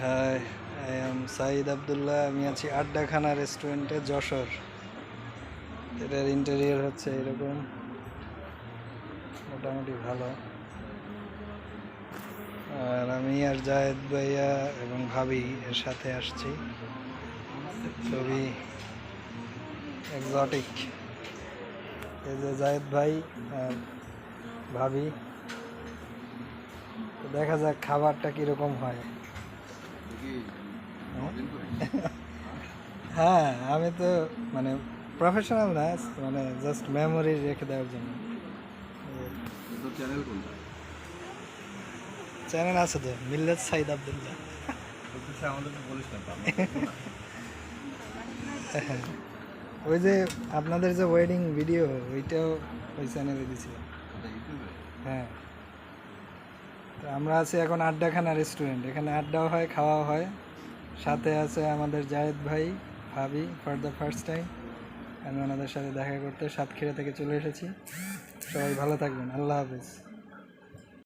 High, I am Saeed Abdullah. আমি আছি আড্ডাখানা রেস্টুরেন্টে, যশোর। এটার ইন্টেরিয়র হচ্ছে এরকম, মোটামুটি ভালো। আর আমি আর জায়েদ ভাইয়া এবং ভাবি এর সাথে আসছি। খুবই এক্সোটিক। এই যে জায়েদ ভাই আর ভাবি। তো দেখা যাক খাবারটা কীরকম হয়। হ্যাঁ, আমি তো মানে প্রফেশনাল না, মানে জাস্ট মেমোরি রেখে দেওয়ার জন্য। চ্যানেল আছে তো, মিল্লাত সাইদ আবদুল্লাহ। ওই যে আপনাদের যে ওয়েডিং ভিডিও, ওইটাও ওই চ্যানেলে দিছিল। হ্যাঁ, তো আমরা আছি এখন আড্ডাখানা রেস্টুরেন্ট। এখানে আড্ডাও হয়, খাওয়াও হয়। সাথে আছে আমাদের জায়েদ ভাই, ভাবি ফর দ্য ফার্স্ট টাইম। আমি ওনাদের সাথে দেখা করতে সাতক্ষীরা থেকে চলে এসেছি। সবাই ভালো থাকবেন, আল্লাহ হাফেজ।